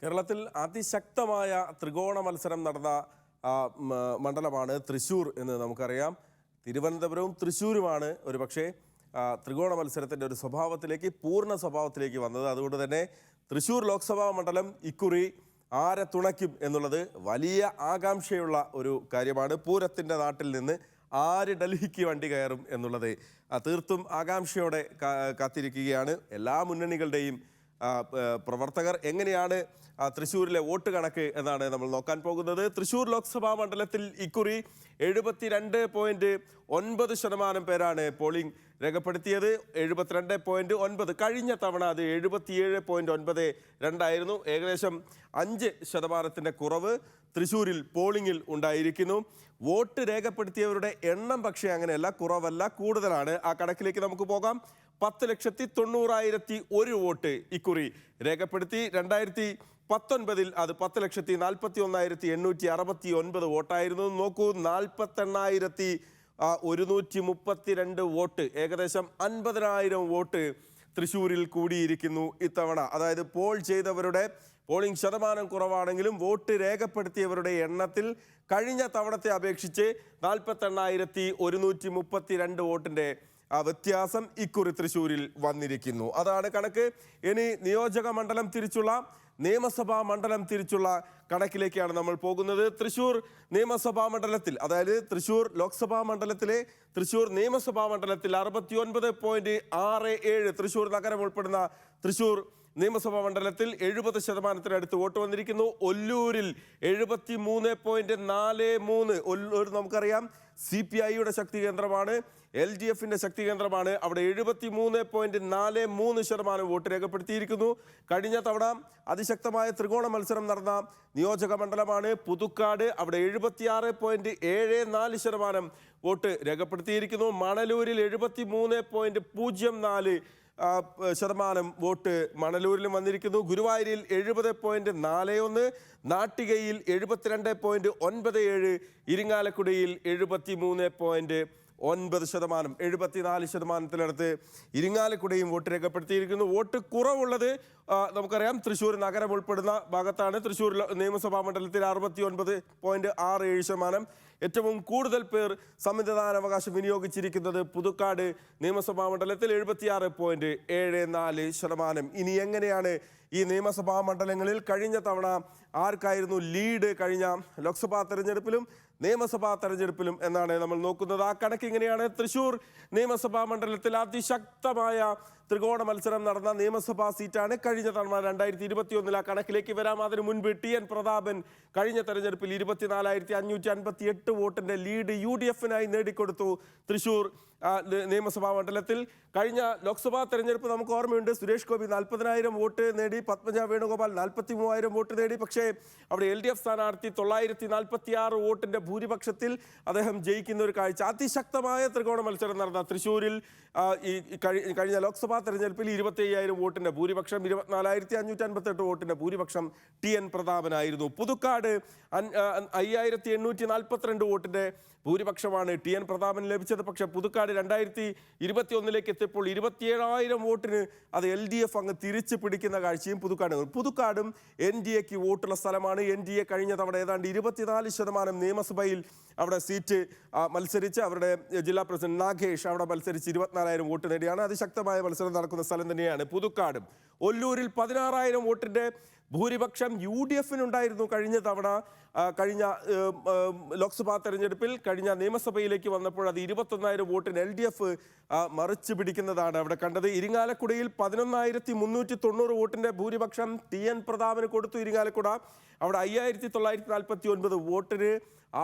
കേരളത്തിൽ അതിശക്തമായ ത്രികോണ മത്സരം നടന്ന മണ്ഡലമാണ് തൃശ്ശൂർ എന്ന് നമുക്കറിയാം. തിരുവനന്തപുരവും തൃശ്ശൂരുമാണ് ഒരുപക്ഷെ ത്രികോണ മത്സരത്തിൻ്റെ ഒരു സ്വഭാവത്തിലേക്ക് പൂർണ്ണ സ്വഭാവത്തിലേക്ക് വന്നത്. അതുകൊണ്ട് തന്നെ തൃശ്ശൂർ ലോക്സഭാ മണ്ഡലം ഇക്കുറി ആരെ തുണയ്ക്കും എന്നുള്ളത് വലിയ ആകാംക്ഷയുള്ള ഒരു കാര്യമാണ്. പൂരത്തിൻ്റെ നാട്ടിൽ നിന്ന് ആര് ഡൽഹിക്ക് വണ്ടി കയറും എന്നുള്ളത് തീർത്തും ആകാംക്ഷയോടെ കാത്തിരിക്കുകയാണ് എല്ലാ മുന്നണികളുടെയും പ്രവർത്തകർ. എങ്ങനെയാണ് തൃശ്ശൂരിലെ വോട്ട് കണക്ക് എന്നാണ് നമ്മൾ നോക്കാൻ പോകുന്നത്. തൃശ്ശൂർ ലോക്സഭാ മണ്ഡലത്തിൽ ഇക്കുറി 72.9% പേരാണ് പോളിംഗ് രേഖപ്പെടുത്തിയത്. 72.9. കഴിഞ്ഞ തവണ അത് 77.92 ഏകദേശം 5% കുറവ് തൃശ്ശൂരിൽ പോളിംഗിൽ ഉണ്ടായിരിക്കുന്നു. വോട്ട് രേഖപ്പെടുത്തിയവരുടെ എണ്ണം പക്ഷേ അങ്ങനെയല്ല, കുറവല്ല, കൂടുതലാണ്. ആ കണക്കിലേക്ക് നമുക്ക് പോകാം. 10,90,101 വോട്ട് ഇക്കുറി രേഖപ്പെടുത്തി. 2019 അത് 10,41,869 വോട്ടായിരുന്നു. നോക്കൂ, 48,132 വോട്ട്, ഏകദേശം 50,000 വോട്ട് തൃശ്ശൂരിൽ കൂടിയിരിക്കുന്നു ഇത്തവണ. അതായത് പോൾ ചെയ്തവരുടെ പോളിംഗ് ശതമാനം കുറവാണെങ്കിലും വോട്ട് രേഖപ്പെടുത്തിയവരുടെ എണ്ണത്തിൽ കഴിഞ്ഞ തവണത്തെ അപേക്ഷിച്ച് 48,132 വോട്ടിൻ്റെ വ്യത്യാസം ഇക്കുറി തൃശ്ശൂരിൽ വന്നിരിക്കുന്നു. അതാണ് കണക്ക്. ഇനി നിയോജക മണ്ഡലം തിരിച്ചുള്ള നിയമസഭാ മണ്ഡലം തിരിച്ചുള്ള കണക്കിലേക്കാണ് നമ്മൾ പോകുന്നത്. തൃശ്ശൂർ നിയമസഭാ മണ്ഡലത്തിൽ, അതായത് തൃശ്ശൂർ ലോക്സഭാ മണ്ഡലത്തിലെ തൃശ്ശൂർ നിയമസഭാ മണ്ഡലത്തിൽ 69.67 തൃശ്ശൂർ നഗരം ഉൾപ്പെടുന്ന തൃശ്ശൂർ നിയമസഭാ മണ്ഡലത്തിൽ 70%-അടുത്ത് വോട്ട് വന്നിരിക്കുന്നു. ഒല്ലൂരിൽ 73.43. ഒല്ലൂർ നമുക്കറിയാം CPIയുടെ ശക്തി കേന്ദ്രമാണ്, LDFിൻ്റെ ശക്തി കേന്ദ്രമാണ്. അവിടെ 73.43% വോട്ട് രേഖപ്പെടുത്തിയിരിക്കുന്നു. കഴിഞ്ഞ തവണ അതിശക്തമായ ത്രികോണ മത്സരം നടന്ന നിയോജക മണ്ഡലമാണ് പുതുക്കാട്. അവിടെ 76.74% വോട്ട് രേഖപ്പെടുത്തിയിരിക്കുന്നു. മണലൂരിൽ 73.04% വോട്ട് മണലൂരിലും വന്നിരിക്കുന്നു. ഗുരുവായൂരിൽ 70.41, നാട്ടികയിൽ 72.97, ഇരിങ്ങാലക്കുടയിൽ 73.9%, 74%-ത്തിനടുത്ത് ഇരിങ്ങാലക്കുടയും വോട്ട് രേഖപ്പെടുത്തിയിരിക്കുന്നു. വോട്ട് കുറവുള്ളത് നമുക്കറിയാം തൃശ്ശൂർ നഗരം ഉൾപ്പെടുന്ന ഭാഗത്താണ്. തൃശ്ശൂർ നിയമസഭാ മണ്ഡലത്തിൽ 69.67%. ഏറ്റവും കൂടുതൽ പേർ സമ്മതിദാനാവകാശം വിനിയോഗിച്ചിരിക്കുന്നത് പുതുക്കാട് നിയമസഭാ മണ്ഡലത്തിൽ 76.74%. ഇനി എങ്ങനെയാണ് ഈ നിയമസഭാ മണ്ഡലങ്ങളിൽ കഴിഞ്ഞ തവണ ആർക്കായിരുന്നു ലീഡ് കഴിഞ്ഞ ലോക്സഭാ തെരഞ്ഞെടുപ്പിലും നിയമസഭാ തെരഞ്ഞെടുപ്പിലും എന്നാണ് നമ്മൾ നോക്കുന്നത്. ആ കണക്ക് ഇങ്ങനെയാണ്. തൃശ്ശൂർ നിയമസഭാ മണ്ഡലത്തിൽ അതിശക്തമായ ത്രികോണ മത്സരം നടന്ന നിയമസഭാ സീറ്റാണ് കഴിഞ്ഞ തവണ 2021. ആ കണക്കിലേക്ക് വരാം. അതിനു മുൻപ് TN പ്രതാപൻ കഴിഞ്ഞ തെരഞ്ഞെടുപ്പിൽ 24,558 വോട്ടിന്റെ ലീഡ് UDFനായി നേടിക്കൊടുത്തു തൃശ്ശൂർ നിയമസഭാ മണ്ഡലത്തിൽ. കഴിഞ്ഞ ലോക്സഭാ തെരഞ്ഞെടുപ്പ് നമുക്ക് ഓർമ്മയുണ്ട്. സുരേഷ് ഗോപി 40,000 വോട്ട് നേടി, പത്മജ വേണുഗോപാൽ 43,000 വോട്ട് നേടി. പക്ഷേ അവിടെ LDF സ്ഥാനാർത്ഥി 946 വോട്ടിന്റെ ഭൂരിപക്ഷത്തിൽ അദ്ദേഹം ജയിക്കുന്ന ഒരു കാഴ്ച. അതിശക്തമായ ത്രികോണ മത്സരം നടന്ന തൃശ്ശൂരിൽ കഴിഞ്ഞ ലോക്സഭാ തെരഞ്ഞെടുപ്പിൽ 25,000 വോട്ടിന്റെ ഭൂരിപക്ഷം, 24,558 വോട്ടിന്റെ ഭൂരിപക്ഷം TN പ്രതാപനായിരുന്നു. പുതുക്കാട് 5,842 വോട്ടിന്റെ ഭൂരിപക്ഷമാണ് TN പ്രതാപന് ലഭിച്ചത്. പക്ഷേ പുതുക്കാട് 2021 എത്തിയപ്പോൾ 27,000 വോട്ടിന് അത് LDF അങ്ങ് തിരിച്ചു പിടിക്കുന്ന കാഴ്ചയും പുതുക്കാടും NDAക്ക് വോട്ടുള്ള സ്ഥലമാണ്. NDA കഴിഞ്ഞ തവണ ഏതാണ്ട് 24% നിയമസഭയിൽ അവിടെ സീറ്റ് മത്സരിച്ച് അവരുടെ ജില്ലാ പ്രസിഡന്റ് നാഗേഷ് അവിടെ മത്സരിച്ച് 24,000 വോട്ട് നേടിയാണ്. അതിശക്തമായ മത്സരം നടക്കുന്ന സ്ഥലം തന്നെയാണ് പുതുക്കാടും. ഒല്ലൂരിൽ 16,000 വോട്ടിന്റെ ഭൂരിപക്ഷം UDFനുണ്ടായിരുന്നു കഴിഞ്ഞ തവണ. കഴിഞ്ഞ ലോക്സഭാ തെരഞ്ഞെടുപ്പിൽ കഴിഞ്ഞ നിയമസഭയിലേക്ക് വന്നപ്പോൾ അത് 21,000 വോട്ടിന് LDF മറിച്ചു പിടിക്കുന്നതാണ് അവിടെ കണ്ടത്. ഇരിങ്ങാലക്കുടയിൽ 11,390 വോട്ടിന്റെ ഭൂരിപക്ഷം TN പ്രതാപന് കൊടുത്തു. ഇരിങ്ങാലക്കുട അവിടെ 5,949 വോട്ടിന്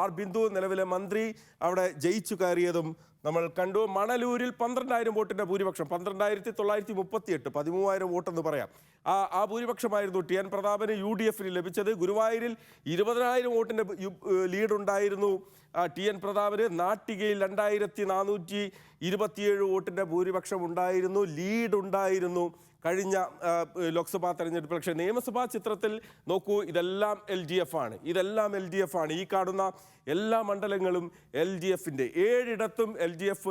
R ബിന്ദു നിലവിലെ മന്ത്രി അവിടെ ജയിച്ചു കയറിയതും നമ്മൾ കണ്ടു. മണലൂരിൽ 12,000 വോട്ടിന്റെ ഭൂരിപക്ഷം, 12,938, 13,000 വോട്ടെന്ന് പറയാം. ആ ഭൂരിപക്ഷമായിരുന്നു TN പ്രതാപന് UDFന് ലഭിച്ചത്. ഗുരുവായൂരിൽ 20,000 വോട്ടിന്റെ ലീഡുണ്ടായിരുന്നു TN പ്രതാപന്. നാട്ടികയിൽ 2,427 വോട്ടിന്റെ ഭൂരിപക്ഷം ഉണ്ടായിരുന്നു, ലീഡ് ഉണ്ടായിരുന്നു കഴിഞ്ഞ ലോക്സഭാ തെരഞ്ഞെടുപ്പ്. പക്ഷേ നിയമസഭാ ചിത്രത്തിൽ നോക്കൂ, ഇതെല്ലാം LDF ആണ്, ഇതെല്ലാം LDF ആണ്. ഈ കാണുന്ന എല്ലാ മണ്ഡലങ്ങളും LDFിൻ്റെ 7 ഇടത്തും LDF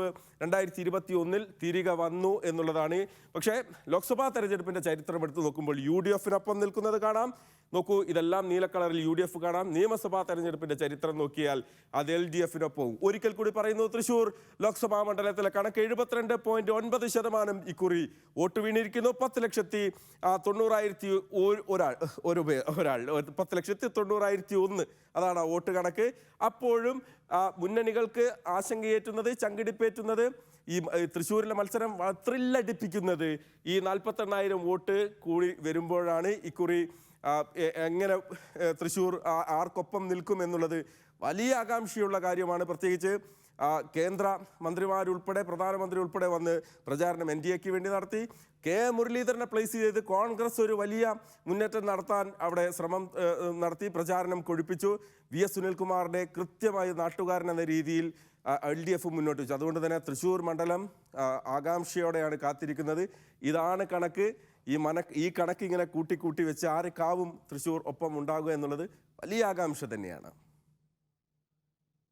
2021 തിരികെ വന്നു എന്നുള്ളതാണ്. പക്ഷേ ലോക്സഭാ തെരഞ്ഞെടുപ്പിൻ്റെ ചരിത്രം എടുത്ത് നോക്കുമ്പോൾ UDFിനൊപ്പം നിൽക്കുന്നത് കാണാം. നോക്കൂ, ഇതെല്ലാം നീല കളറിൽ UDF കാണാം. നിയമസഭാ തെരഞ്ഞെടുപ്പിൻ്റെ ചരിത്രം നോക്കിയാൽ അത് LDFിനൊപ്പവും. ഒരിക്കൽ കൂടി പറയുന്നു, തൃശ്ശൂർ ലോക്സഭാ മണ്ഡലത്തിലെ കണക്ക് 72.9% ഇക്കുറി വോട്ട് വീണിരിക്കുന്നു. 10,90,100 അതാണ് വോട്ട് കണക്ക്. അപ്പോഴും മുന്നണികൾക്ക് ആശങ്കയേറ്റുന്നത്, ചങ്കിടിപ്പേറ്റുന്നത്, ഈ തൃശ്ശൂരിലെ മത്സരം ത്രില്ലടിപ്പിക്കുന്നത് ഈ 48,000 വോട്ട് കൂടി വരുമ്പോഴാണ്. ഇക്കുറി എങ്ങനെ തൃശ്ശൂർ ആർക്കൊപ്പം നിൽക്കും എന്നുള്ളത് വലിയ ആകാംക്ഷയുള്ള കാര്യമാണ്. പ്രത്യേകിച്ച് കേന്ദ്ര മന്ത്രിമാരുൾപ്പെടെ പ്രധാനമന്ത്രി ഉൾപ്പെടെ വന്ന് പ്രചാരണം NDAക്ക് വേണ്ടി നടത്തി. മുരളീധരനെ പ്ലേസ് ചെയ്ത് കോൺഗ്രസ് ഒരു വലിയ മുന്നേറ്റം നടത്താൻ അവിടെ ശ്രമം നടത്തി, പ്രചാരണം കൊഴുപ്പിച്ചു. VS സുനിൽകുമാറിനെ കൃത്യമായി നാട്ടുകാരൻ എന്ന രീതിയിൽ LDF മുന്നോട്ട് വെച്ചു. അതുകൊണ്ട് തന്നെ തൃശ്ശൂർ മണ്ഡലം ആകാംക്ഷയോടെയാണ് കാത്തിരിക്കുന്നത്. ഇതാണ് കണക്ക്. ഈ കണക്ക് ഇങ്ങനെ കൂട്ടി വെച്ച് ആർക്കാവും തൃശ്ശൂർ ഒപ്പം ഉണ്ടാകുക എന്നുള്ളത് വലിയ ആകാംക്ഷ തന്നെയാണ്.